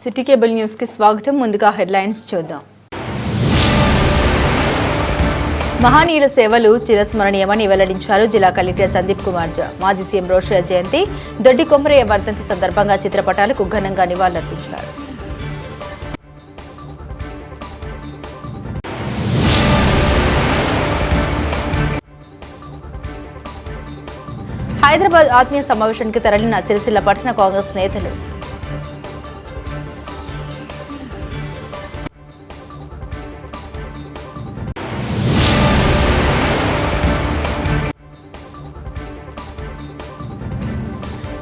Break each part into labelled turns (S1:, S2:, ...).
S1: City cable news కి స్వాగతం. ముందుగా హెడ్లైన్స్ చూద్దాం. మహనీయుల సేవలు చిరస్మరణీయమని వెల్లడించారు జిల్లా కలెక్టర్ సందీప్ కుమార్ ఝా. మాజీ సీఎం రోషయ్య జయంతి, దొడ్డి కొమరయ్య వర్ధంతి సందర్భంగా చిత్రపటాలకు ఘనంగా నివాళులర్పించారు. హైదరాబాద్ ఆత్మీయ సమావేశానికి తరలిన సిరిసిల్ల పట్టణ కాంగ్రెస్ నేతలు.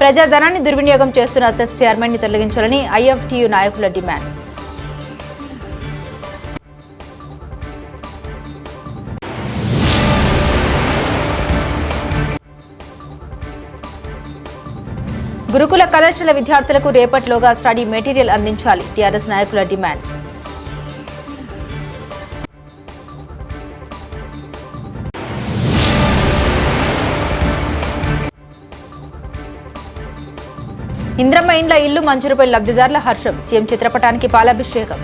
S1: ప్రజాధనాన్ని దుర్వినియోగం చేస్తున్న సెస్ చైర్మన్ ని తొలగించాలని ఐఎఫ్టియు నాయకుల డిమాండ్. గురుకుల కళాశాల విద్యార్థులకు రేపటిలోగా స్టడీ మెటీరియల్ అందించాలి టీఆర్ఎస్ నాయకుల డిమాండ్. ఇంద్రమ్మ ఇండ్ల ఇల్లు మంజూరుపై లబ్ధిదారుల హర్షం. సీఎం చిత్రపటానికి పాలాభిషేకం.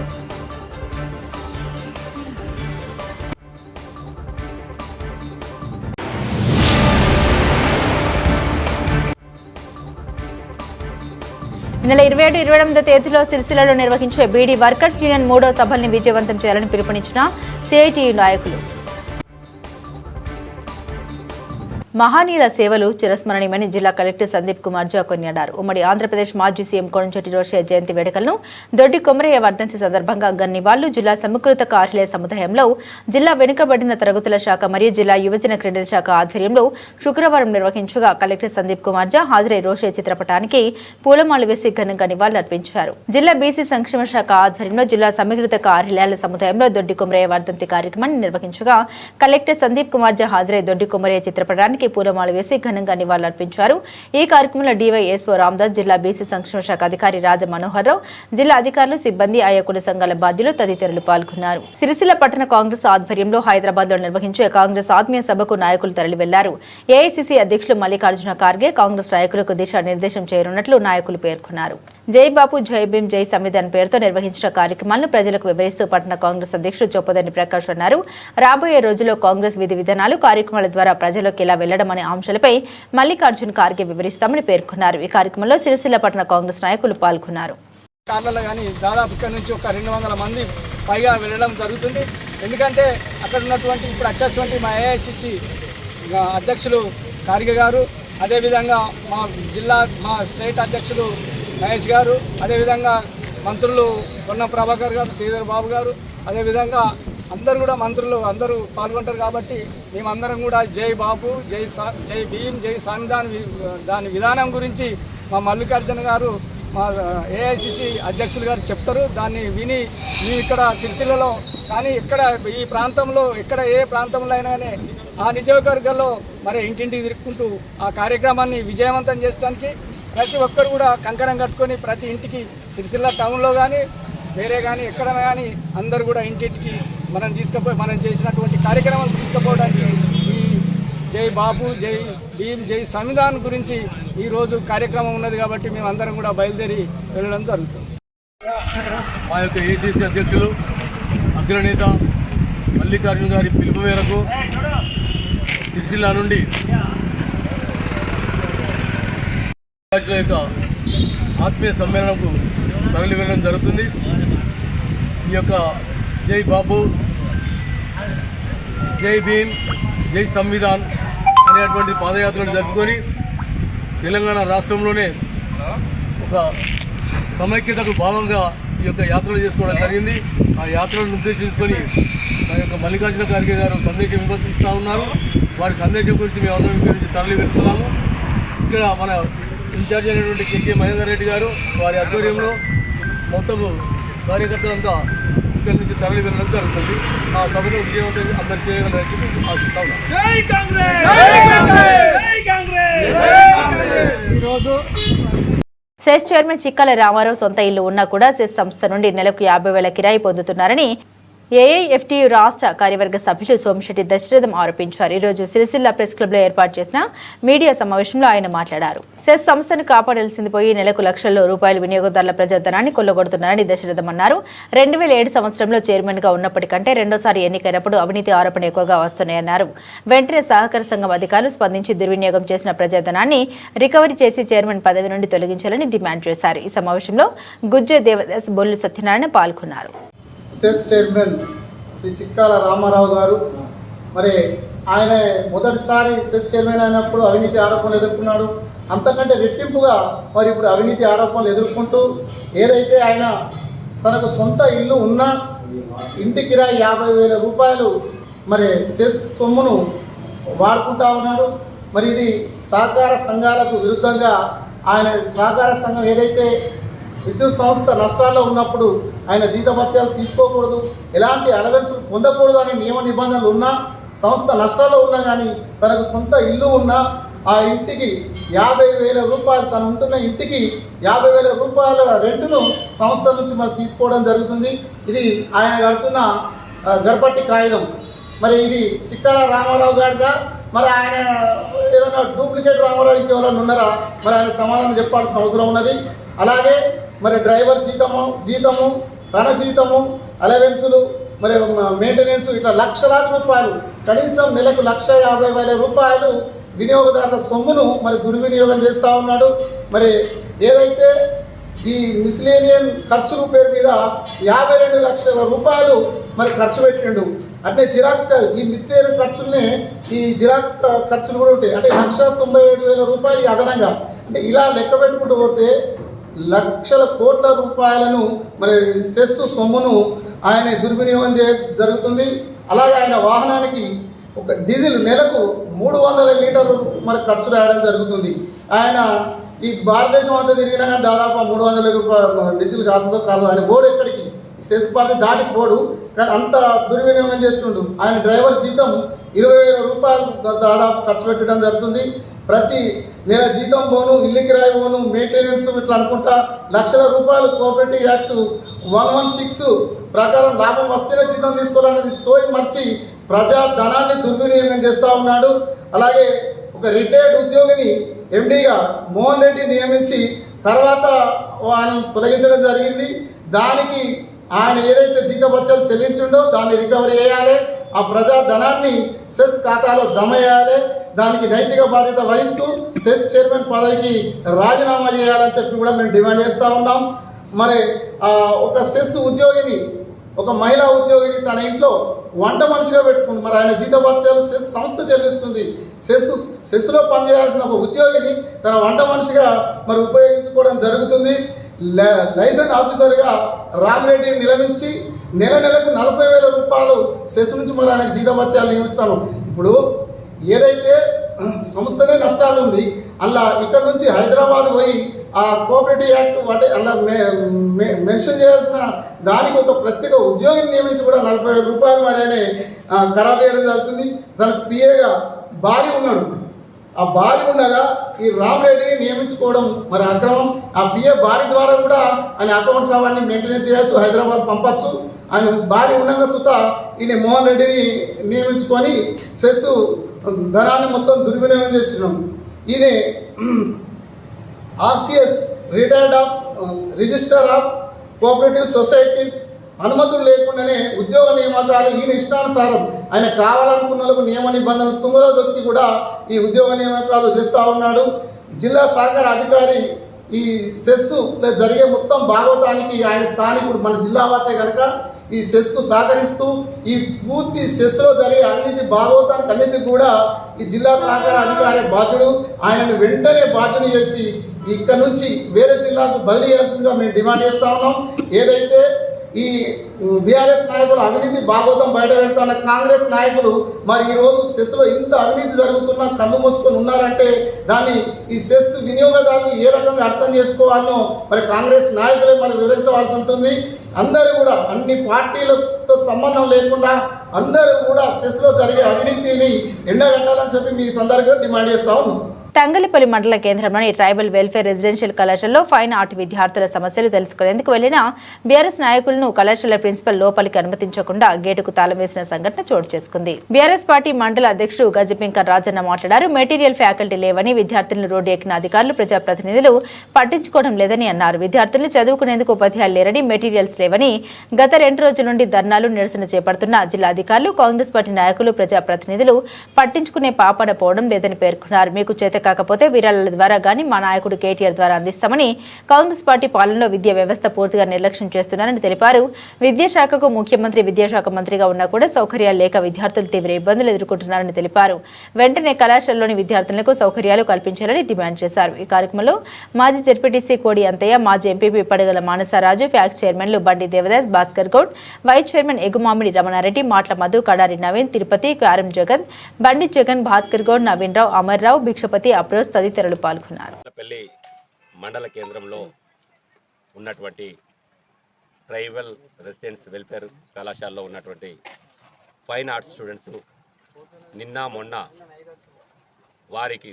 S1: నెల 27-28 తేదీలో సిరిసిల్లలో నిర్వహించే బీడీ వర్కర్స్ యూనియన్ 3వ సభల్ని విజయవంతం చేయాలని పిలుపునిచ్చిన సిఐటియు నాయకులు. మహనీయుల సేవలు చిరస్మరణీయమని జిల్లా కలెక్టర్ సందీప్ కుమార్ ఝా కొనియాడారు. ఉమ్మడి ఆంధ్రప్రదేశ్ మాజీ సీఎం కోణంచెట్టి రోషయ్య జయంతి వేడుకలను దొడ్డి కొమరయ్య వర్ధంతి సందర్భంగా గన్నివాళ్లు జిల్లా సమకృత కార్యాలయ సముదాయంలో జిల్లా వెనుకబడిన తరగతుల శాఖ మరియు జిల్లా యువజన క్రీడల శాఖ ఆధ్వర్యంలో శుక్రవారం నిర్వహించగా కలెక్టర్ సందీప్ కుమార్ ఝా హాజరై రోషయ్య చిత్రపటానికి పూలమాలు వేసి ఘనంగా నివాళులర్పించారు. జిల్లా బీసీ సంక్షేమ శాఖ ఆధ్వర్యంలో జిల్లా సమీకృత కార్యాలయాల సముదాయంలో దొడ్డి కొమరయ్య వర్ధంతి కార్యక్రమాన్ని నిర్వహించగా కలెక్టర్ సందీప్ కుమార్ ఝా హాజరై దొడ్డి కొమరయ్య చిత్రపటానికి పూలమాల వేసి ఘనంగా నివాళులర్పించారు. ఈ కార్యక్రమంలో డివైఎస్ఓ రామదాస్, జిల్లా బీసీ సంక్షేమ శాఖ అధికారి రాజ మనోహర్ రావు, జిల్లా అధికారులు, సిబ్బంది, ఆయా కుల సంఘాల బాధ్యులు తదితరులు పాల్గొన్నారు. సిరిసిల్ల పట్టణ కాంగ్రెస్ ఆధ్వర్యంలో హైదరాబాద్ లో నిర్వహించే కాంగ్రెస్ ఆత్మీయ సభకు నాయకులు తరలి వెళ్లారు. ఏఐసీసీ అధ్యక్షులు మల్లికార్జున ఖార్గే కాంగ్రెస్ నాయకులకు దిశానిర్దేశం చేయనున్నట్లు నాయకులు పేర్కొన్నారు. జై బాపు జై భీమ్ జై సంవిధాన్ పేరుతో నిర్వహించిన కార్యక్రమాలను ప్రజలకు వివరిస్తూ పట్టణ కాంగ్రెస్ అధ్యక్షుడు చొప్పదండి ప్రకాష్ అన్నారు. రాబోయే రోజుల్లో కాంగ్రెస్ విధి విధానాలు, కార్యక్రమాల ద్వారా ప్రజలకు ఎలా వెళ్లడం అనే అంశాలపై మల్లికార్జున ఖార్గే వివరిస్తామని పేర్కొన్నారు. ఈ కార్యక్రమంలో సిరిసిల్ల పట్టణ కాంగ్రెస్ నాయకులు పాల్గొన్నారు.
S2: దాదాపు ఇక్కడ నుంచి ఒక 200 మంది పైగా వెళ్ళడం జరుగుతుంది. ఎందుకంటే అక్కడ ఉన్నటువంటి ఇప్పుడు వచ్చేటువంటి మా ఏఐసిసి అధ్యక్షులు ఖార్గే గారు, అదేవిధంగా మా స్టేట్ అధ్యక్షులు మహేష్ గారు, అదేవిధంగా మంత్రులు పొన్న ప్రభాకర్ గారు, శ్రీధర్ బాబు గారు, అదేవిధంగా అందరూ కూడా మంత్రులు అందరూ పాల్గొంటారు. కాబట్టి మేమందరం కూడా జై బాపు జై భీమ్ జై సంవిధాన్ దాని విధానం గురించి మా మల్లికార్జున గారు, మా ఏఐసిసి అధ్యక్షులు గారు చెప్తారు. దాన్ని విని మేము ఇక్కడ సిరిసిల్లలో కానీ ఇక్కడ ఈ ప్రాంతంలో ఇక్కడ ఏ ప్రాంతంలో అయినా కానీ ఆ నియోజకవర్గాల్లో మరి ఇంటింటికి తిరుక్కుంటూ ఆ కార్యక్రమాన్ని విజయవంతం చేయడానికి ప్రతి ఒక్కరు కూడా కంకణం కట్టుకొని ప్రతి ఇంటికి సిరిసిల్ల టౌన్లో కానీ వేరే కానీ ఎక్కడైనా కానీ అందరూ కూడా ఇంటింటికి మనం చేసినటువంటి కార్యక్రమాలు తీసుకుపోవడానికి ఈ జై బాపు జై భీమ్ జై సంవిధాన్ గురించి ఈరోజు కార్యక్రమం ఉన్నది. కాబట్టి మేము అందరం కూడా బయలుదేరి వెళ్ళడం జరుగుతుంది.
S3: మా యొక్క ఏసీసీ అధ్యక్షులు అగ్రనేత మల్లికార్జున గారి పిలుపు మేరకు సిరిసిల్ల నుండి యొక్క ఆత్మీయ సమ్మేళనంకు తరలి వెళ్ళడం జరుగుతుంది. ఈ యొక్క జై బాబు జై భీమ్ జై సంవిధాన్ అనేటువంటి పాదయాత్రను జరుపుకొని తెలంగాణ రాష్ట్రంలోనే ఒక సమైక్యతకు భావంగా ఈ యొక్క యాత్రలు చేసుకోవడం జరిగింది. ఆ యాత్రలను ఉద్దేశించుకొని మా యొక్క మల్లికార్జున ఖార్గే గారు సందేశం ఇస్తూ ఉన్నారు. వారి సందేశం గురించి మేము అందరం ఇక్కడి నుంచి తరలి వెళ్తున్నాము. ఇక్కడ మన ఇన్ఛార్జ్ అయినటువంటి కెకే మహేందర్ రెడ్డి గారు వారి ఆధ్వర్యంలో మొత్తం కార్యకర్తలంతా ఇక్కడి నుంచి తరలి వెళ్ళడం జరుగుతుంది. ఆ సభలో విజయవంతం అందరు చేయగలరని ఆశిస్తా ఉన్నాం.
S1: సెస్ చైర్మన్ చిక్కల రామారావు సొంత ఇల్లు ఉన్నా కూడా సెస్ సంస్థ నుండి నెలకు 50,000 కిరాయి పొందుతున్నారని ఏఐఎఫ్టీయు రాష్ట్ర కార్యవర్గ సభ్యులు సోమిశెట్టి దశరథం ఆరోపించారు. ఈరోజు సిరిసిల్ల ప్రెస్ క్లబ్లో ఏర్పాటు చేసిన మీడియా సమావేశంలో ఆయన మాట్లాడారు. సెస్ సంస్థను కాపాడాల్సింది పోయి నెలకు లక్షల రూపాయలు వినియోగదారుల ప్రజాధనాన్ని కొల్లగొడుతున్నారని దశరథం అన్నారు. 2007 సంవత్సరంలో చైర్మన్ గా ఉన్నప్పటికంటే రెండోసారి ఎన్నికైనప్పుడు అవినీతి ఆరోపణ ఎక్కువగా వస్తున్నాయన్నారు. వెంటనే సహకార సంఘం అధికారులు స్పందించి దుర్వినియోగం చేసిన ప్రజాధనాన్ని రికవరీ చేసి చైర్మన్ పదవి నుండి తొలగించాలని డిమాండ్ చేశారు. ఈ సమావేశంలో గుజ్జే దేవదాస్, బొల్లు సత్యనారాయణ పాల్గొన్నారు.
S4: సెస్ చైర్మన్ శ్రీ చిక్కాల రామారావు గారు మరి ఆయన మొదటిసారి సెస్ చైర్మన్ అయినప్పుడు అవినీతి ఆరోపణలు ఎదుర్కొన్నాడు. అంతకంటే రెట్టింపుగా మరి ఇప్పుడు అవినీతి ఆరోపణలు ఎదుర్కొంటూ ఏదైతే ఆయన తనకు సొంత ఇల్లు ఉన్నా ఇంటి కిరాయి 50,000 రూపాయలు మరి సెస్ సొమ్మును వాడుకుంటా ఉన్నాడు. మరి ఇది సహకార సంఘాలకు విరుద్ధంగా ఆయన సహకార సంఘం ఏదైతే విద్యుత్ సంస్థ నష్టాల్లో ఉన్నప్పుడు ఆయన జీతభత్యాలు తీసుకోకూడదు, ఎలాంటి అలవెన్సులు పొందకూడదు అనే నియమ నిబంధనలు ఉన్నా, సంస్థ నష్టాల్లో ఉన్నా కానీ తనకు సొంత ఇల్లు ఉన్నా ఆ ఇంటికి 50,000 రూపాయలు, తను ఉంటున్న ఇంటికి 50,000 రూపాయల రెంటును సంస్థ నుంచి మరి తీసుకోవడం జరుగుతుంది. ఇది ఆయన కడుతున్న గర్భట్టి కాగితం. మరి ఇది చిక్కాల రామారావు గారిదా, మరి ఆయన ఏదైనా డూప్లికేట్ రామారావు ఇంకెవరైనా ఉన్నారా, మరి ఆయన సమాధానం చెప్పాల్సిన అవసరం ఉన్నది. అలాగే మరి డ్రైవర్ జీతము తన జీతము అలవెన్సులు మరి మెయింటెనెన్స్ ఇట్లా లక్షలాది రూపాయలు, కనీసం నెలకు 1,50,000 రూపాయలు వినియోగదారుల సొమ్మును మరి దుర్వినియోగం చేస్తూ ఉన్నాడు. మరి ఏదైతే ఈ మిస్లేనియన్ ఖర్చుల పేరు మీద 52 లక్షల రూపాయలు మరి ఖర్చు పెట్టిండు. అంటే జిరాక్స్ కాదు, ఈ మిస్లేనియన్ ఖర్చుల్ని ఈ జిరాక్స్ ఖర్చులు కూడా ఉంటాయి. అంటే 1,97,000 రూపాయలు అదనంగా. అంటే ఇలా లెక్క పెట్టుకుంటూ పోతే లక్షల కోట్ల రూపాయలను మరి సెస్ సొమ్మును ఆయన దుర్వినియోగం జరుగుతుంది. అలాగే ఆయన వాహనానికి ఒక డీజిల్ నెలకు 300 లీటర్లు మరి ఖర్చు రాయడం జరుగుతుంది. ఆయన ఈ భారతదేశం అంతా తిరిగినా కానీ దాదాపు 300 రూపాయలు డీజిల్ కాదు ఆయన బోర్డు ఎక్కడికి సెస్ పార్టీ దాటికి పోడు, కానీ అంత దుర్వినియోగం చేస్తుండు. ఆయన డ్రైవర్ జీతం 20,000 రూపాయలు దాదాపు ఖర్చు పెట్టడం జరుగుతుంది. ప్రతి నెల జీతం పోను, ఇల్లు కిరాయి పోను, మెయింటెనెన్స్ ఇట్లా అనుకుంటా లక్షల రూపాయలు కోఆపరేటివ్ యాక్ట్ 116 ప్రకారం లాభం వస్తేనే జీతం తీసుకోవాలనేది సోయి మర్చి ప్రజా ధనాన్ని దుర్వినియోగం చేస్తూ ఉన్నాడు. అలాగే ఒక రిటైర్డ్ ఉద్యోగిని ఎండీగా మోహన్ రెడ్డి నియమించి తర్వాత ఆయన తొలగించడం జరిగింది. దానికి ఆయన ఏదైతే జీతభత్యాలు చెల్లించిండో దాన్ని రికవరీ చేయాలి, ఆ ప్రజా ధనాన్ని సెస్ ఖాతాలో జమ చేయాలి. దానికి నైతిక బాధ్యత వహిస్తూ సెస్ చైర్మన్ పదవికి రాజీనామా చేయాలని చెప్పి కూడా మేము డిమాండ్ చేస్తూ ఉన్నాం. మరి ఒక సెస్ ఉద్యోగిని, ఒక మహిళా ఉద్యోగిని తన ఇంట్లో వంట మనిషిగా పెట్టుకుంది. మరి ఆయన జీతభత్యాలు సెస్ సంస్థ చెల్లిస్తుంది. సెస్లో పనిచేయాల్సిన ఒక ఉద్యోగిని తన వంట మనిషిగా మరి ఉపయోగించుకోవడం జరుగుతుంది. లైసెన్స్ ఆఫీసర్గా రామరెడ్డిని నియమించి నెలకు 40,000 రూపాయలు సెస్ నుంచి మరి ఆయనకు జీతభత్యాలు నియమిస్తాను. ఇప్పుడు ఏదైతే సంస్థనే నష్టాలు ఉంది, అలా ఇక్కడ నుంచి హైదరాబాద్ పోయి ఆ కోఆపరేటివ్ యాక్ట్ వాటి అలా మెన్షన్ చేయాల్సిన దానికి ఒక ప్రత్యేక ఉద్యోగిని నియమించి కూడా 40,000 రూపాయలు మరి ఆయన ఖరాబ్ చేయడం జరుగుతుంది. దానికి పిఏగా భార్య ఉన్నాడు. ఆ భార్య ఉండగా ఈ రామరెడ్డిని నియమించుకోవడం మరి అక్రమం. ఆ పిఏ భార్య ద్వారా కూడా ఆయన అకౌంట్స్ అవన్నీ మెయింటెనెన్స్ చేయొచ్చు, హైదరాబాద్ పంపచ్చు. ఆయన భార్య ఉండగా సుత ఈయన మోహన్ రెడ్డిని నియమించుకొని సెస్ ధనాన్ని మొత్తం దుర్వినియోగం చేస్తున్నాం. ఈయన RCS register of cooperative societies అనుమతులు లేకుండానే ఉద్యోగ నియామకాలు ఈయన ఇష్టానుసారం ఆయన కావాలనుకున్న వాళ్ళకు నియమ నిబంధనలు తుంగలో దొరికి కూడా ఈ ఉద్యోగ నియామకాలు చేస్తూ ఉన్నాడు. జిల్లా సహకార అధికారి ఈ సెస్సు జరిగే మొత్తం భాగవతానికి ఆయన స్థానికుడు, మన జిల్లా వాసే కనుక ఈ సెస్కు సహకరిస్తూ ఈ పూర్తి సెస్లో జరిగే అన్నిటి భాగవతానికి అన్నిటికీ కూడా ఈ జిల్లా సహకార అధికారి బాధ్యుడు. ఆయనను వెంటనే బాధ్యుని చేసి ఇక్కడ నుంచి వేరే జిల్లాకు బదిలీ చేయాల్సిందిగా మేము డిమాండ్ చేస్తూ ఉన్నాం. ఏదైతే ఈ బీఆర్ఎస్ నాయకులు అవినీతి భాగవతం బయట పెడతాన కాంగ్రెస్ నాయకులు మరి ఈరోజు సెస్లో ఇంత అవినీతి జరుగుతున్నా కళ్ళు మూసుకొని ఉన్నారంటే దాన్ని ఈ సెస్ వినియోగదారులు ఏ రకంగా అర్థం చేసుకోవాలో మరి కాంగ్రెస్ నాయకులే మరి వివరించవలసి ఉంటుంది. అందరూ కూడా అన్ని పార్టీలతో సంబంధం లేకుండా అందరూ కూడా సెస్లో జరిగే అవినీతిని ఎండగట్టాలని చెప్పి మీ సందర్భంగా డిమాండ్ చేస్తా ఉన్నాం.
S1: తంగలిపల్లి మండల కేంద్రంలోని ట్రైబల్ వెల్ఫేర్ రెసిడెన్షియల్ కళాశాలలో ఫైన్ ఆర్ట్ విద్యార్థుల సమస్యలు తెలుసుకునేందుకు వెళ్లిన బీఆర్ఎస్ నాయకులను కళాశాల ప్రిన్సిపల్ లోపలికి అనుమతించకుండా గేటుకు తాళం వేసిన సంఘటన చోటు చేసుకుంది. బీఆర్ఎస్ పార్టీ మండల అధ్యక్షుడు గజపింకర్ రాజన్న మాట్లాడారు. మెటీరియల్ ఫ్యాకల్టీ లేవని, విద్యార్థులను రోడ్డు ఎక్కిన అధికారులు ప్రజాప్రతినిధులు పట్టించుకోవడం లేదని అన్నారు. విద్యార్థులను చదువుకునేందుకు ఉపాధ్యాయులు లేరని, మెటీరియల్స్ లేవని గత 2 రోజుల నుండి ధర్నాలు నిరసన చేపడుతున్న జిల్లా అధికారులు, కాంగ్రెస్ పార్టీ నాయకులు, ప్రజాప్రతినిధులు పట్టించుకునే పాపన పోవడం లేదని పేర్కొన్నారు. మీకు చేత కాకపోతే విరాళాల ద్వారా గానీ మా నాయకుడు కేటీఆర్ ద్వారా అందిస్తామని, కాంగ్రెస్ పార్టీ పాలనలో విద్యా వ్యవస్థ పూర్తిగా నిర్లక్ష్యం చేస్తున్నారని తెలిపారు. విద్యాశాఖకు ముఖ్యమంత్రి విద్యాశాఖ మంత్రిగా ఉన్నా కూడా సౌకర్యాలు లేక విద్యార్థులు తీవ్ర ఇబ్బందులు ఎదుర్కొంటున్నారని తెలిపారు. వెంటనే కళాశాలలోని విద్యార్థులకు సౌకర్యాలు కల్పించాలని డిమాండ్ చేశారు. ఈ కార్యక్రమంలో మాజీ జెడ్పీటీసీ కోడి అంతయ్య, మాజీ ఎంపీపీ పడగల మానసరాజు, ఫ్యాక్స్ చైర్మన్లు బండి దేవదాస్, భాస్కర్ గౌడ్, వైస్ చైర్మన్ ఎగుమామిడి రమణారెడ్డి, మాట్ల మధు, కడారి నవీన్, తిరుపతి, కారం జగన్, బండి జగన్, భాస్కర్ గౌడ్, నవీన్ రావు, అమర్ రావు, భిక్షపతి, అప్రోజ్ తదితరులు పాల్గొన్నారు.
S5: పెళ్లి మండల కేంద్రంలో ఉన్నటువంటి ట్రైబల్ రెసిడెన్స్ వెల్ఫేర్ కళాశాలలో ఉన్నటువంటి ఫైన్ ఆర్ట్స్ స్టూడెంట్స్ నిన్న మొన్న వారికి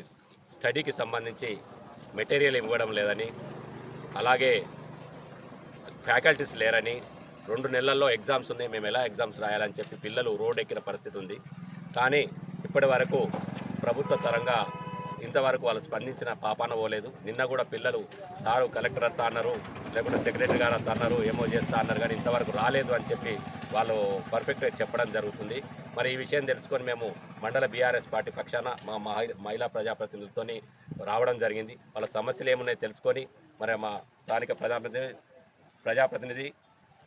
S5: స్టడీకి సంబంధించి మెటీరియల్ ఇవ్వడం లేదని, అలాగే ఫ్యాకల్టీస్ లేరని, 2 నెలల్లో ఎగ్జామ్స్ ఉన్నాయి, మేము ఎలా ఎగ్జామ్స్ రాయాలని చెప్పి పిల్లలు రోడ్ ఎక్కిన పరిస్థితి ఉంది. కానీ ఇప్పటి వరకు ప్రభుత్వ తరంగా ఇంతవరకు వాళ్ళు స్పందించిన పాపాన పోలేదు. నిన్న కూడా పిల్లలు సారు కలెక్టర్ అంతా అన్నారు, లేకుంటే సెక్రటరీ గారు అంతా అన్నారు, ఏమో చేస్తా అన్నారు, కానీ ఇంతవరకు రాలేదు అని చెప్పి వాళ్ళు పర్ఫెక్ట్గా చెప్పడం జరుగుతుంది. మరి ఈ విషయం తెలుసుకొని మేము మండల బీఆర్ఎస్ పార్టీ పక్షాన మా మహిళా ప్రజాప్రతినిధులతో రావడం జరిగింది. వాళ్ళ సమస్యలు ఏమున్నాయో తెలుసుకొని మరి మా స్థానిక ప్రజాప్రతినిధి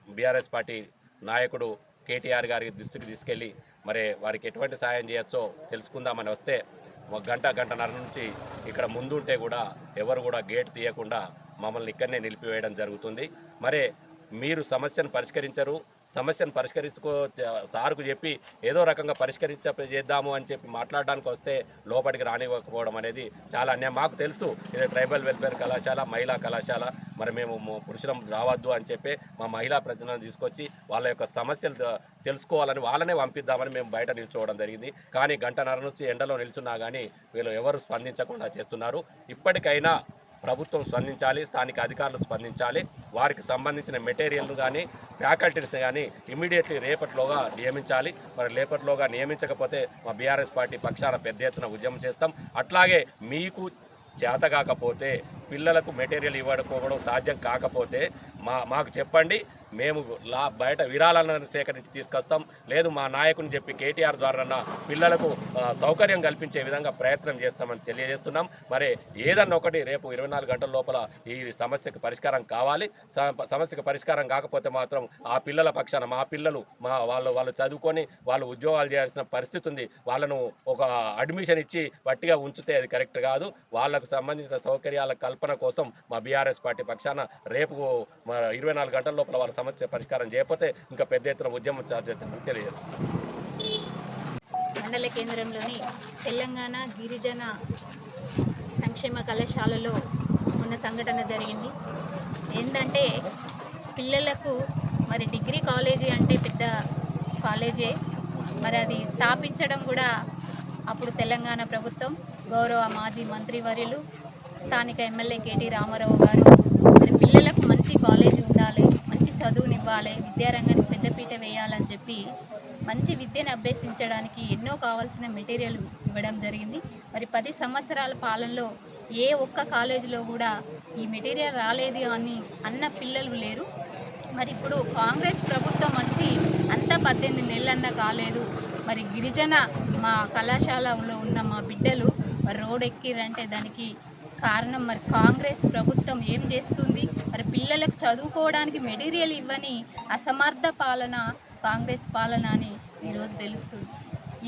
S5: బీఆర్ఎస్ పార్టీ నాయకుడు కేటీఆర్ గారి దృష్టికి తీసుకెళ్ళి మరి వారికి ఎటువంటి సాయం చేయొచ్చో తెలుసుకుందామని వస్తే 1 గంటన్నర నుంచి ఇక్కడ ముందుంటే కూడా ఎవరు కూడా గేట్ తీయకుండా మమ్మల్ని ఇక్కడనే నిలిపివేయడం జరుగుతుంది. మరి మీరు సమస్యను పరిష్కరించరు, సమస్యను సార్కు చెప్పి ఏదో రకంగా చేద్దాము అని చెప్పి మాట్లాడడానికి వస్తే లోపలికి రానివ్వకపోవడం అనేది చాలా అన్యాయం. మాకు తెలుసు ఇది ట్రైబల్ వెల్ఫేర్ కళాశాల, మహిళా కళాశాల, మరి మేము పురుషులం రావద్దు అని చెప్పి మా మహిళా ప్రతినిధులను తీసుకొచ్చి వాళ్ళ యొక్క సమస్యలు తెలుసుకోవాలని వాళ్ళనే పంపిద్దామని మేము బయట నిల్చోవడం జరిగింది. కానీ 1 గంటన్నర నుంచి ఎండలో నిల్చున్నా కానీ వీళ్ళు ఎవరు స్పందించకుండా చేస్తున్నారు. ఇప్పటికైనా ప్రభుత్వం స్పందించాలి, స్థానిక అధికారులు స్పందించాలి. వారికి సంబంధించిన మెటీరియల్ కానీ ఫ్యాకల్టీస్ కానీ ఇమ్మీడియట్లీ రేపటిలోగా నియమించాలి. మరి రేపటిలోగా నియమించకపోతే మా బీఆర్ఎస్ పార్టీ పక్షాన పెద్ద ఎత్తున ఉద్యమం చేస్తాం. అట్లాగే మీకు చేత కాకపోతే, పిల్లలకు మెటీరియల్ ఇవ్వకపోవడం సాధ్యం కాకపోతే మాకు చెప్పండి, మేము బయట విరాళాలను సేకరించి తీసుకొస్తాం. లేదు మా నాయకుని చెప్పి కేటీఆర్ ద్వారా పిల్లలకు సౌకర్యం కల్పించే విధంగా ప్రయత్నం చేస్తామని తెలియజేస్తున్నాం. మరి ఏదన్నా ఒకటి రేపు 24 గంటల లోపల ఈ సమస్యకు పరిష్కారం కావాలి. సమస్యకు పరిష్కారం కాకపోతే మాత్రం ఆ పిల్లల పక్షాన మా పిల్లలు వాళ్ళు చదువుకొని వాళ్ళు ఉద్యోగాలు చేయాల్సిన పరిస్థితి ఉంది. వాళ్ళను ఒక అడ్మిషన్ ఇచ్చి వట్టిగా ఉంచితే అది కరెక్ట్ కాదు. వాళ్ళకు సంబంధించిన సౌకర్యాల కల్పన కోసం మా బీఆర్ఎస్ పార్టీ పక్షాన రేపు 24 గంటల లోపల వాళ్ళ సమస్య పరిష్కారం చేయకపోతే ఇంకా పెద్ద ఎత్తున ఉద్యమం చేస్తామని తెలియజేస్తున్నాం.
S6: మండల కేంద్రంలోని తెలంగాణ గిరిజన సంక్షేమ కళాశాలలో ఉన్న సంఘటన జరిగింది. ఏంటంటే పిల్లలకు మరి డిగ్రీ కాలేజీ అంటే పెద్ద కాలేజే, మరి అది స్థాపించడం కూడా అప్పుడు తెలంగాణ ప్రభుత్వం గౌరవ మాజీ మంత్రివర్యులు స్థానిక ఎమ్మెల్యే కేటీ రామారావు గారు మరి పిల్లలకు మంచి కాలేజీ ఉండాలి, మంచి చదువునివ్వాలి, విద్యారంగానికి పెద్దపీట వేయాలని చెప్పి మంచి విద్యను అభ్యసించడానికి ఎన్నో కావాల్సిన మెటీరియల్ ఇవ్వడం జరిగింది. మరి 10 సంవత్సరాల పాలనలో ఏ ఒక్క కాలేజీలో కూడా ఈ మెటీరియల్ రాలేదు అని అన్న పిల్లలు లేరు. మరి ఇప్పుడు కాంగ్రెస్ ప్రభుత్వం వచ్చి అంతా 18 నెలలన్నా కాలేదు. మరి గిరిజన మా కళాశాలలో ఉన్న మా బిడ్డలు మరి రోడ్ ఎక్కిరంటే దానికి కారణం మరి కాంగ్రెస్ ప్రభుత్వం ఏం చేస్తుంది? మరి పిల్లలకు చదువుకోవడానికి మెటీరియల్ ఇవ్వని అసమర్థ పాలన కాంగ్రెస్ పాలన అని ఈరోజు తెలుస్తుంది.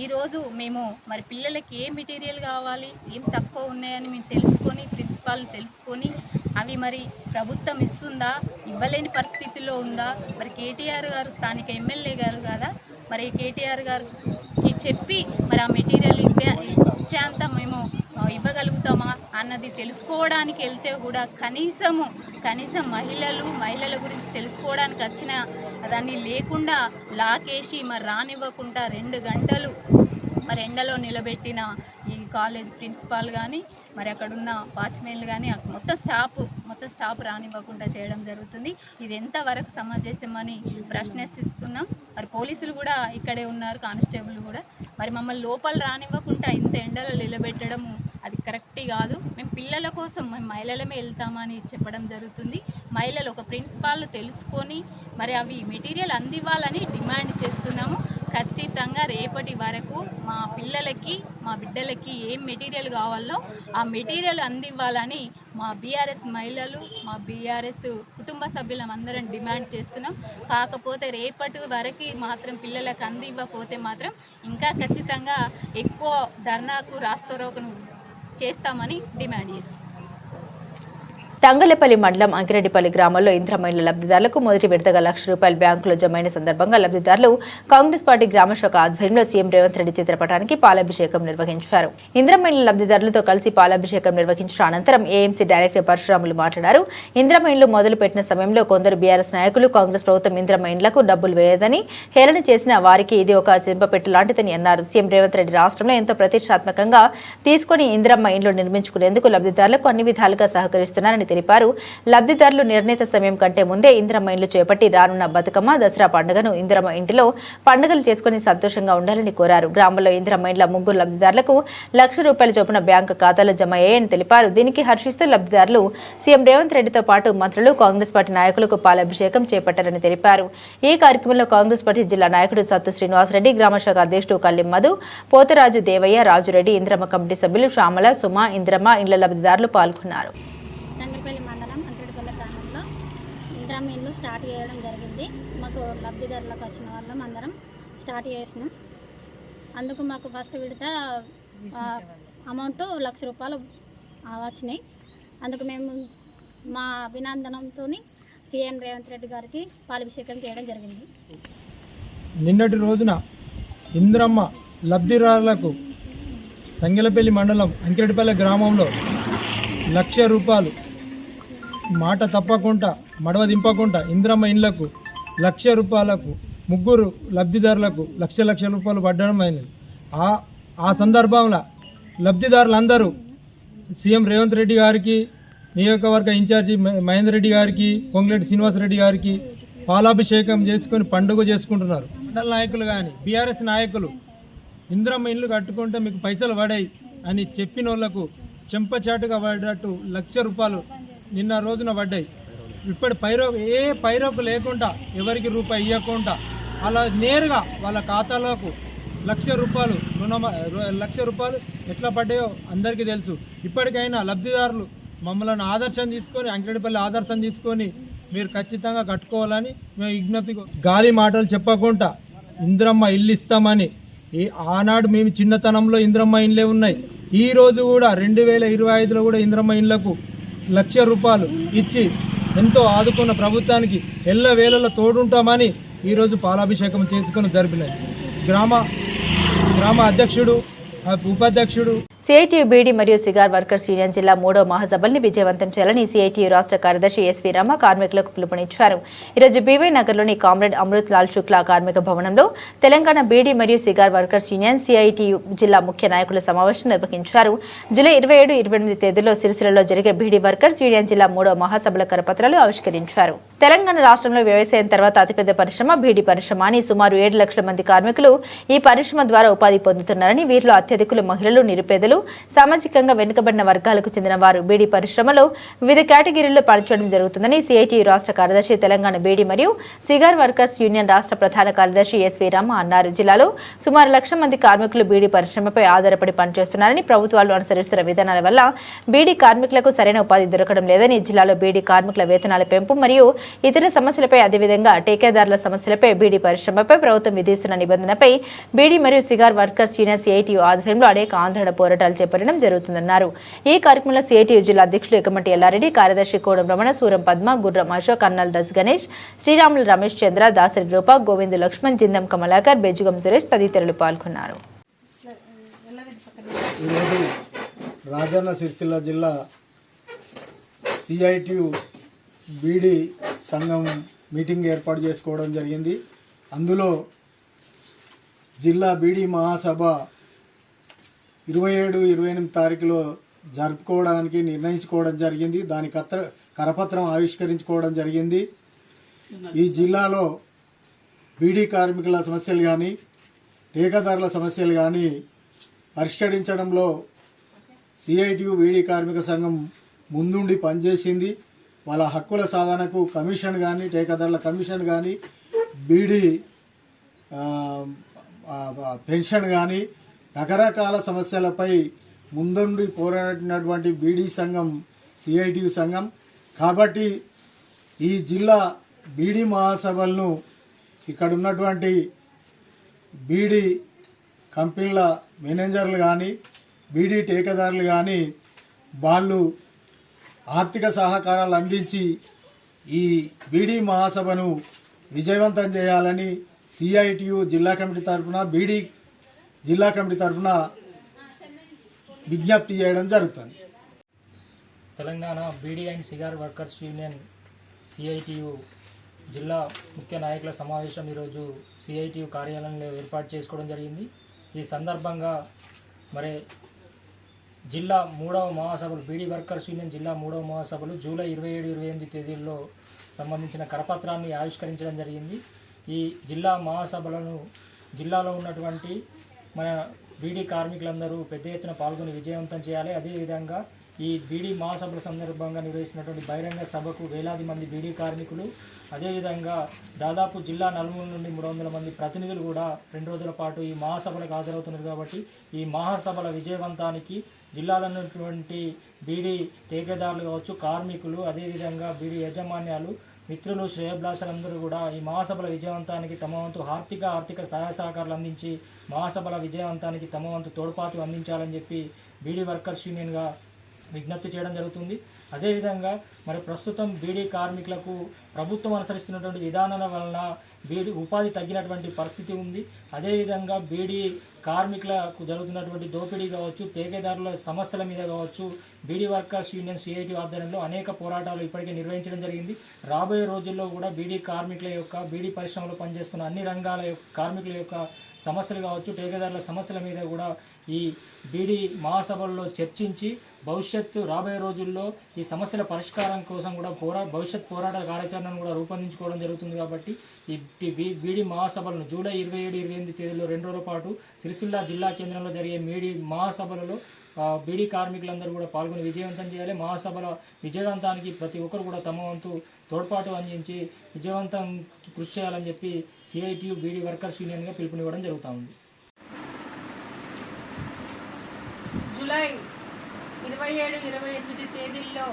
S6: ఈరోజు మేము మరి పిల్లలకి ఏ మెటీరియల్ కావాలి, ఏం తక్కువ ఉన్నాయని మేము తెలుసుకొని ప్రిన్సిపాల్ తెలుసుకొని అవి మరి ప్రభుత్వం ఇస్తుందా, ఇవ్వలేని పరిస్థితిలో ఉందా? మరి కేటీఆర్ గారు స్థానిక ఎమ్మెల్యే గారు కదా, మరి కేటీఆర్ గారికి చెప్పి మరి ఆ మెటీరియల్ ఇచ్చేంత మేము ఇవ్వగలుగుతామా అన్నది తెలుసుకోవడానికి వెళ్తే కూడా కనీసం మహిళల గురించి తెలుసుకోవడానికి వచ్చిన దాన్ని లేకుండా లాకేసి మరి రానివ్వకుండా 2 గంటలు మరి ఎండలో నిలబెట్టిన ఈ కాలేజ్ ప్రిన్సిపాల్ కానీ మరి అక్కడున్న వాచ్మెన్లు కానీ మొత్తం స్టాఫ్ రానివ్వకుండా చేయడం జరుగుతుంది. ఇది ఎంతవరకు సమంజసమని ప్రశ్నిస్తున్నాం. మరి పోలీసులు కూడా ఇక్కడే ఉన్నారు, కానిస్టేబుల్ కూడా. మరి మమ్మల్ని లోపల రానివ్వకుండా ఇంత ఎండలో నిలబెట్టడము అది కరెక్ట్ కాదు. మేము పిల్లల కోసం మేము మహిళలమే వెళ్తామని చెప్పడం జరుగుతుంది. మహిళలు ఒక ప్రిన్సిపాల్ తెలుసుకొని మరి అవి మెటీరియల్ అందివ్వాలని డిమాండ్ చేస్తున్నాము. ఖచ్చితంగా రేపటి వరకు మా పిల్లలకి మా బిడ్డలకి ఏం మెటీరియల్ కావాలో ఆ మెటీరియల్ అందివ్వాలని మా బీఆర్ఎస్ మహిళలు మా బీఆర్ఎస్ కుటుంబ సభ్యులం అందరం డిమాండ్ చేస్తున్నాం. కాకపోతే రేపటి వరకు మాత్రం పిల్లలకు అందివ్వకపోతే మాత్రం ఇంకా ఖచ్చితంగా ఎక్కువ ధర్నాకు రాస్తారోకను చేస్తామని డిమాండ్ చేస్తాం.
S1: తంగలపల్లి మండలం అంకిరెడ్డిపల్లి గ్రామంలో ఇందిరమ్మ ఇళ్ల లబ్ధిదారులకు మొదటి విడతగా ₹1,00,000 బ్యాంకులో జమైన సందర్భంగా లబ్ధిదారులు కాంగ్రెస్ పార్టీ గ్రామశాఖ ఆధ్వర్యంలో సీఎం రేవంత్ రెడ్డి చిత్రపటానికి పాలాభిషేకం నిర్వహించారు. ఇందిరమ్మ ఇళ్ల లబ్ధిదారులతో కలిసి పాలాభిషేకం నిర్వహించిన అనంతరం ఏఎంసీ డైరెక్టర్ పరశురాములు మాట్లాడారు. ఇందిరమ్మ ఇళ్లు మొదలుపెట్టిన సమయంలో కొందరు బీఆర్ఎస్ నాయకులు కాంగ్రెస్ ప్రభుత్వం ఇందిరమ్మ ఇళ్లకు డబ్బులు వేయదని హేళన చేసిన వారికి ఇది ఒక చెంపపెట్టు లాంటిదని అన్నారు. సీఎం రేవంత్ రెడ్డి రాష్ట్రంలో ఎంతో ప్రతిష్టాత్మకంగా తీసుకుని ఇందిరమ్మ ఇళ్లు నిర్మించుకునేందుకు లబ్ధిదారులకు అన్ని విధాలుగా సహకరిస్తున్నారని తెలిపారు. లబ్ధిదారులు నిర్ణీత సమయం కంటే ముందే ఇందిరమ్మ ఇండ్లు చేపట్టి రానున్న బతుకమ్మ దసరా పండుగను ఇందిరమ్మ ఇంటిలో పండుగలు చేసుకుని సంతోషంగా ఉండాలని కోరారు. గ్రామంలో ఇందిరమ్మ ఇండ్ల 3 లబ్ధిదారులకు ₹1,00,000 చొప్పున బ్యాంకు ఖాతాలో జమ అయ్యాయని తెలిపారు. దీనికి హర్షిస్తూ లబ్ధిదారులు సీఎం రేవంత్ రెడ్డితో పాటు మంత్రులు కాంగ్రెస్ పార్టీ నాయకులకు పాలాభిషేకం చేపట్టారని తెలిపారు. ఈ కార్యక్రమంలో కాంగ్రెస్ పార్టీ జిల్లా నాయకుడు సత్తు శ్రీనివాసరెడ్డి, గ్రామశాఖ అధ్యక్షుడు కల్లిం మధు, పోతరాజు దేవయ్య, రాజురెడ్డి, ఇందిరమ్మ కమిటీ సభ్యులు శ్యామల, సుమ, ఇందిరమ్మ ఇండ్ల లబ్ధిదారులు పాల్గొన్నారు.
S7: తంగలపల్లి మండలం అంకిరెడ్డిపల్లి గ్రామంలో ఇందిరమ్మ ఇల్లు స్టార్ట్ చేయడం జరిగింది. మాకు లబ్ధిదారులకు వచ్చిన వాళ్ళం అందరం స్టార్ట్ చేసినాం. అందుకు మాకు ఫస్ట్ విడత అమౌంట్ ₹1,00,000 వచ్చినాయి. అందుకు మేము మా అభినందనంతో సీఎం రేవంత్ రెడ్డి గారికి పాలాభిషేకం చేయడం జరిగింది.
S8: నిన్నటి రోజున ఇందిరమ్మ లబ్ధిదారులకు తంగలపల్లి మండలం అంకిరెడ్డిపల్లి గ్రామంలో ₹1,00,000 మాట తప్పకుండా మడవ దింపకుండా ఇందిరమ్మ ఇండ్లకు ₹1,00,000 3 లబ్ధిదారులకు ₹1,00,000 పడ్డం అయినది. ఆ సందర్భంలో లబ్ధిదారులందరూ సీఎం రేవంత్ రెడ్డి గారికి, నియోజకవర్గ ఇన్ఛార్జి మహేందర్ రెడ్డి గారికి, పొంగులేటి శ్రీనివాసరెడ్డి గారికి పాలాభిషేకం చేసుకొని పండుగ చేసుకుంటున్నారు. మండల నాయకులు కానీ బీఆర్ఎస్ నాయకులు ఇందిరమ్మ ఇల్లు కట్టుకుంటే మీకు పైసలు పడాయి అని చెప్పిన వాళ్ళకు చెంపచాటుగా పడ్డట్టు ₹1,00,000 నిన్న రోజున పడ్డాయి. ఇప్పటి ఏ పైరోకు లేకుండా ఎవరికి రూపాయి ఇవ్వకుండా అలా నేరుగా వాళ్ళ ఖాతాలోకి ₹1,00,000 ₹1,00,000 ఎట్లా పడ్డాయో అందరికీ తెలుసు. ఇప్పటికైనా లబ్ధిదారులు మమ్మల్ని ఆదర్శం తీసుకొని, అంకిరెడ్డిపల్లి ఆదర్శం తీసుకొని మీరు ఖచ్చితంగా కట్టుకోవాలని మేము విజ్ఞప్తి. గాలి మాటలు చెప్పకుండా ఇందిరమ్మ ఇల్లు ఇస్తామని ఆనాడు మేము చిన్నతనంలో ఇందిరమ్మ ఇండ్లే ఉన్నాయి. ఈ రోజు కూడా 2025లో కూడా ఇందిరమ్మ ఇండ్లకు ₹1,00,000 ఇచ్చి ఎంతో ఆదుకున్న ప్రభుత్వానికి ఎల్లవేళలో తోడుంటామని ఈరోజు పాలాభిషేకం చేసుకుని జరిపినాయి. గ్రామ అధ్యక్షుడు, ఉపాధ్యక్షుడు,
S1: సిఐటియు బీడీ మరియు సిగార్ వర్కర్స్ యూనియన్ జిల్లా 3వ మహాసభల్ని విజయవంతం చేయాలని సిఐటియు రాష్ట్ర కార్యదర్శి ఎస్వి రామ కార్మికులకు పిలుపునిచ్చారు. ఈరోజు బీవై నగర్లోని కామ్రేడ్ అమృత్ లాల్ శుక్లా కార్మిక భవనంలో తెలంగాణ బీడీ మరియు సిగార్ వర్కర్స్ యూనియన్ సిఐటియు జిల్లా ముఖ్య నాయకుల సమావేశం నిర్వహించారు. జూలై 27, 28 తేదీల్లో సిరిసిల్లలో జరిగే బీడీ వర్కర్స్ యూనియన్ జిల్లా 3వ మహాసభల కరపత్రాలు ఆవిష్కరించారు. తెలంగాణ రాష్ట్రంలో వ్యవసాయం తర్వాత అతిపెద్ద పరిశ్రమ బీడీ పరిశ్రమ అని సుమారు 7 లక్షల మంది కార్మికులు ఈ పరిశ్రమ ద్వారా ఉపాధి పొందుతున్నారని, వీరిలో అత్యధికులు మహిళలు, నిరుపేదలు, సామాజికంగా వెనుకబడిన వర్గాలకు చెందిన వారు బీడీ పరిశ్రమలో వివిధ కేటగిరీల్లో పనిచేయడం జరుగుతుందని సిఐటియు రాష్ట్ర కార్యదర్శి, తెలంగాణ బీడీ మరియు సిగార్ వర్కర్స్ యూనియన్ రాష్ట్ర ప్రధాన కార్యదర్శి ఎస్వి రామ అన్నారు. జిల్లాలో సుమారు 1,00,000 మంది కార్మికులు బీడీ పరిశ్రమపై ఆధారపడి పనిచేస్తున్నారని, ప్రభుత్వాలు అనుసరిస్తున్న విధానాల వల్ల బీడీ కార్మికులకు సరైన ఉపాధి దొరకడం లేదని, జిల్లాలో బీడీ కార్మికుల వేతనాల పెంపు మరియు ఇతర సమస్యలపై, అదేవిధంగా టేకేదారుల సమస్యలపై, బీడీ పరిశ్రమపై ప్రభుత్వం విధిస్తున్న నిబంధనపై బీడీ మరియు సిగార్ వర్కర్స్ యూనియన్ సిఐటియు ఆధ్వర్యంలో అనేక ఆందోళన పోరాటాలు చేపట్టడం జరుగుతుందన్నారు. ఈ కార్యక్రమంలో సిఐటియు జిల్లా అధ్యక్షులు ఎకమటి ఎల్లారెడ్డి, కార్యదర్శి కోడం రమణ, సూరం పద్మ, గుర్రం అశోక్, కర్నల్ దస్ గణేష్, శ్రీరాములు రమేష్ చంద్ర, దాసరి రూప, గోవింద్ లక్ష్మణ్, జిందం కమలాకర్, బెజ్జుగం సురేష్ తదితరులు పాల్గొన్నారు.
S9: రాజన్న సిరిసిల్ల జిల్లా సిఐటియు బీడీ సంఘం మీటింగ్ ఏర్పాటు చేసుకోవడం జరిగింది. అందులో జిల్లా బీడీ మహాసభ 27, 28 తారీఖులో జరుపుకోవడానికి నిర్ణయించుకోవడం జరిగింది. దాని కరపత్రం ఆవిష్కరించుకోవడం జరిగింది. ఈ జిల్లాలో బీడీ కార్మికుల సమస్యలు కానీ ఠేకాదారుల సమస్యలు కానీ పరిష్కరించడంలో సిఐటియు బీడీ కార్మిక సంఘం ముందుండి పనిచేసింది. వాళ్ళ హక్కుల సాధనకు కమిషన్ కానీ ఠేకాదారుల కమిషన్ కానీ బీడీ పెన్షన్ కానీ రకరకాల సమస్యలపై ముందుండి పోరాడినటువంటి బీడీ సంఘం సిఐటియు సంఘం. కాబట్టి ఈ జిల్లా బీడీ మహాసభలను ఇక్కడ ఉన్నటువంటి బీడీ కంపెనీల మేనేజర్లు కానీ బీడీ ఠేకాదారులు కానీ వాళ్ళు ఆర్థిక సహకారాలు అందించి ఈ బీడీ మహాసభను విజయవంతం చేయాలని సిఐటియు జిల్లా కమిటీ తరఫున బీడీ జిల్లా కమిటీ తరఫున విజ్ఞప్తి చేయడం జరుగుతుంది.
S10: Telangana beedi and cigar workers union CITU జిల్లా ముఖ్య నాయకుల సమావేశం ఈరోజు సిఐటియు కార్యాలయంలో ఏర్పాటు చేసుకోవడం జరిగింది. ఈ సందర్భంగా మరి జిల్లా 3వ మహాసభలు బీడీ వర్కర్స్ యూనియన్ జిల్లా 3వ మహాసభలు జూలై 27-28 తేదీల్లో సంబంధించిన కరపత్రాన్ని ఆవిష్కరించడం జరిగింది. ఈ జిల్లా మహాసభలను జిల్లాలో ఉన్నటువంటి మన బీడీ కార్మికులందరూ పెద్ద ఎత్తున పాల్గొని విజయవంతం చేయాలి. అదేవిధంగా ఈ బీడీ మహాసభల సందర్భంగా నిర్వహిస్తున్నటువంటి బహిరంగ సభకు వేలాది మంది బీడీ కార్మికులు, అదేవిధంగా దాదాపు జిల్లా నలుమూల నుండి 300 మంది ప్రతినిధులు కూడా 2 రోజుల పాటు ఈ మహాసభలకు హాజరవుతున్నారు. కాబట్టి ఈ మహాసభల విజయవంతానికి జిల్లాలో ఉన్నటువంటి బీడీ ఠేకేదారులు కావచ్చు, కార్మికులు, అదేవిధంగా బీడీ యాజమాన్యాలు, మిత్రులు, శ్రేయభిలాషులందరూ కూడా ఈ మహాసభల విజయవంతానికి తమ వంతు ఆర్థిక సహాయ సహకారాలు అందించి మహాసభల విజయవంతానికి తమ వంతు తోడ్పాటు అందించాలని చెప్పి బీడీ వర్కర్స్ యూనియన్గా విజ్ఞప్తి చేయడం జరుగుతుంది. అదేవిధంగా మరి ప్రస్తుతం బీడీ కార్మికులకు ప్రభుత్వం అనుసరిస్తున్నటువంటి విధానాల వలన బీడీ ఉపాధి తగ్గినటువంటి పరిస్థితి ఉంది. అదేవిధంగా బీడీ కార్మికులకు జరుగుతున్నటువంటి దోపిడీ కావచ్చు, ఠేకేదారుల సమస్యల మీద కావచ్చు, బీడీ వర్కర్స్ యూనియన్ సిఐటి ఆధ్వర్యంలో అనేక పోరాటాలు ఇప్పటికే నిర్వహించడం జరిగింది. రాబోయే రోజుల్లో కూడా బీడీ కార్మికుల యొక్క బీడీ పరిశ్రమలో పనిచేస్తున్న అన్ని రంగాల కార్మికుల యొక్క సమస్యలు కావచ్చు, ఠేకేదారుల సమస్యల మీద కూడా ఈ బీడీ మహాసభల్లో చర్చించి రాబోయే రోజుల్లో ఈ సమస్యల పరిష్కారం కోసం కూడా భవిష్యత్ పోరాట కార్యాచరణను కూడా రూపొందించుకోవడం జరుగుతుంది. కాబట్టి ఈ బీడీ మహాసభలను జూలై 27-28 తేదీలో 2 రోజుల పాటు సిరిసిల్ల జిల్లా కేంద్రంలో జరిగే బీడీ మహాసభలలో బీడీ కార్మికులందరూ కూడా పాల్గొని విజయవంతం చేయాలి. మహాసభల విజయవంతానికి ప్రతి ఒక్కరు కూడా తమ వంతు తోడ్పాటు అందించి విజయవంతం కృషి చేయాలని చెప్పి సిఐటియు బీడీ వర్కర్స్ యూనియన్గా పిలుపునివ్వడం జరుగుతూ ఉంది.
S11: జూలై 27-28 తేదీల్లో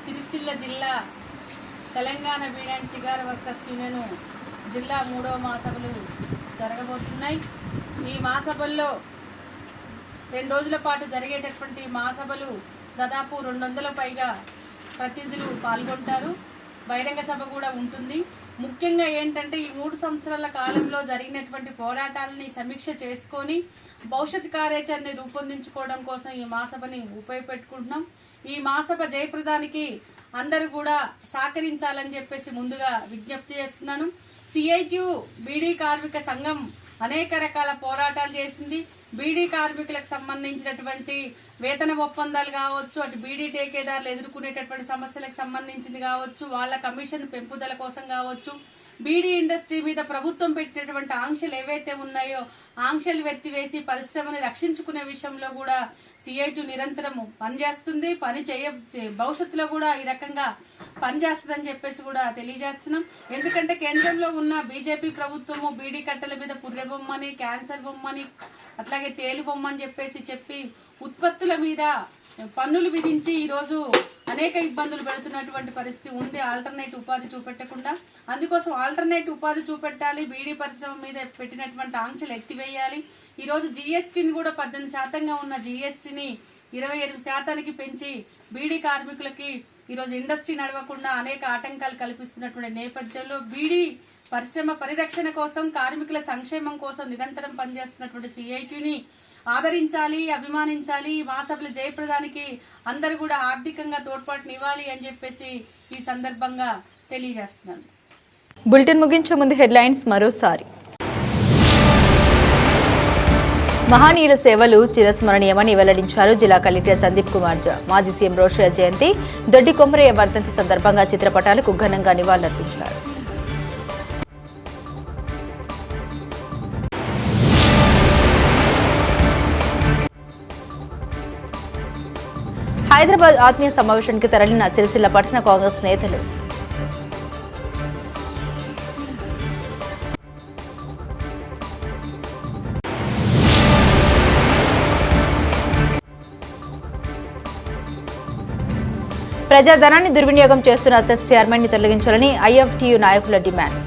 S11: సిరిసిల్ల జిల్లా Telangana beedi and cigar workers union జిల్లా 3వ మహాసభలు జరగబోతున్నాయి. ఈ మహాసభల్లో 2 రోజుల పాటు జరిగేటటువంటి మహాసభలు దాదాపు 200 పైగా ప్రతినిధులు పాల్గొంటారు. బహిరంగ సభ కూడా ఉంటుంది. ముఖ్యంగా ఏంటంటే ఈ 3 సంవత్సరాల కాలంలో జరిగినటువంటి పోరాటాలని సమీక్ష చేసుకొని భవిష్యత్ కార్యాచరణ రూపొందించుకోవడం కోసం ఈ మహాసభని ఉపయోగపెట్టుకుంటున్నాం. ఈ మహాసభ జయప్రదానికి అందరూ కూడా సహకరించాలని చెప్పేసి ముందుగా విజ్ఞప్తి చేస్తున్నాను. సిఐటియు బీడీ కార్మిక సంఘం అనేక రకాల పోరాటాలు చేసింది. బీడీ కార్మికులకు సంబంధించినటువంటి వేతన ఒప్పందాలు కావచ్చు, అటు బీడీ ఠేకేదారులు ఎదుర్కొనేటటువంటి సమస్యలకు సంబంధించింది కావచ్చు, వాళ్ళ కమిషన్ పెంపుదల కోసం కావచ్చు, బీడీ ఇండస్ట్రీ మీద ప్రభుత్వం పెట్టినటువంటి ఆంక్షలు ఏవైతే ఉన్నాయో ఆంక్షలు ఎత్తివేసి పరిశ్రమని రక్షించుకునే విషయంలో కూడా సిఐటి నిరంతరము పనిచేస్తుంది. భవిష్యత్తులో కూడా ఈ రకంగా పనిచేస్తుందని చెప్పేసి కూడా తెలియజేస్తున్నాం. ఎందుకంటే కేంద్రంలో ఉన్న బీజేపీ ప్రభుత్వము బీడీ కట్టెల మీద పుర్రె బొమ్మని, క్యాన్సర్ బొమ్మని, అట్లాగే తేలి బొమ్మని చెప్పి ఉత్పత్తుల మీద పన్నులు విధించి ఈరోజు అనేక ఇబ్బందులు పెడుతున్నటువంటి పరిస్థితి ఉంది. ఆల్టర్నేట్ ఉపాధి చూపెట్టకుండా, అందుకోసం ఆల్టర్నేట్ ఉపాధి చూపెట్టాలి. బీడీ పరిశ్రమ మీద పెట్టినటువంటి ఆంక్షలు ఎత్తివేయాలి. ఈరోజు జీఎస్టీని కూడా 18% ఉన్న జీఎస్టీని 28% పెంచి బీడీ కార్మికులకి ఈరోజు ఇండస్ట్రీ నడవకుండా అనేక ఆటంకాలు కల్పిస్తున్నటువంటి నేపథ్యంలో బీడీ పరిశ్రమ పరిరక్షణ కోసం, కార్మికుల సంక్షేమం కోసం నిరంతరం పనిచేస్తున్నటువంటి సిఐటిని ఆదరించాలి, అభిమానించాలి. ఈ మహాసభల జయప్రదానికి అందరూ కూడా ఆర్థికంగా తోడ్పాటునివ్వాలి అని చెప్పేసి ఈ సందర్భంగా తెలియజేస్తున్నాను.
S1: బులెటిన్ ముగించే ముందు హెడ్లైన్స్ మరోసారి. మహానీయుల సేవలు చిరస్మరణీయమని వెల్లడించారు జిల్లా కలెక్టర్ సందీప్ కుమార్ ఝా. మాజీ సీఎం రోషయ్య జయంతి, దొడ్డి కొమరయ్య వర్ధంతి సందర్భంగా చిత్రపటాలకు ఘనంగా నివాళులర్పించారు. హైదరాబాద్ ఆత్మీయ సమావేశానికి తరలిన సిరిసిల్ల పట్టణ కాంగ్రెస్ నేతలు. ప్రజాధనాన్ని దుర్వినియోగం చేస్తున్న సెస్ చైర్మన్ ని తొలగించాలని ఐఎఫ్టియు నాయకుల డిమాండ్.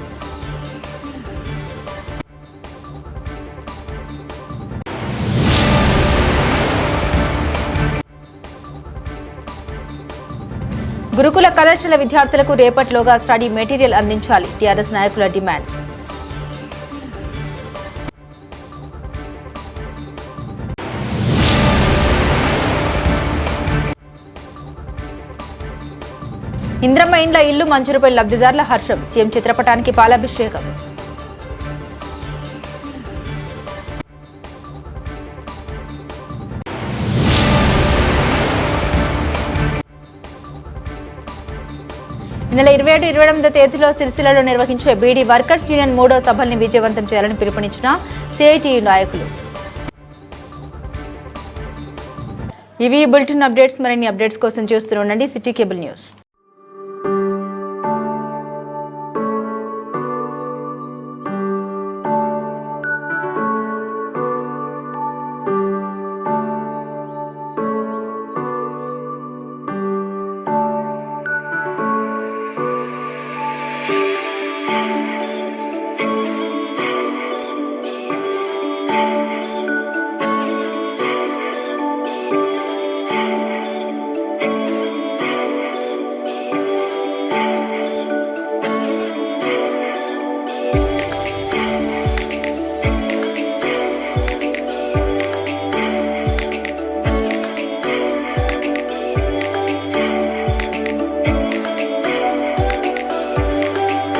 S1: గురుకుల కళాశాల విద్యార్థులకు రేపటిలోగా స్టడీ మెటీరియల్ అందించాలి. టీఆర్ఎస్ నాయకుల డిమాండ్. ఇంద్రమ్మ ఇండ్ల ఇల్లు మంజూరుపై లబ్ధిదారుల హర్షం. సీఎం చిత్రపటానికి పాలాభిషేకం. ఈ నెల 27-28 తేదీలో సిరిసిల్లలో నిర్వహించే బీడీ వర్కర్స్ యూనియన్ 3వ సభల్ని విజయవంతం చేయాలని పిలుపునిచ్చిన సిఐటియు నాయకులు. ఇవి బులెటిన్ అప్డేట్స్. మరిన్ని అప్డేట్స్ కోసం చూస్తూ ఉండండి సిటీ కేబుల్ న్యూస్.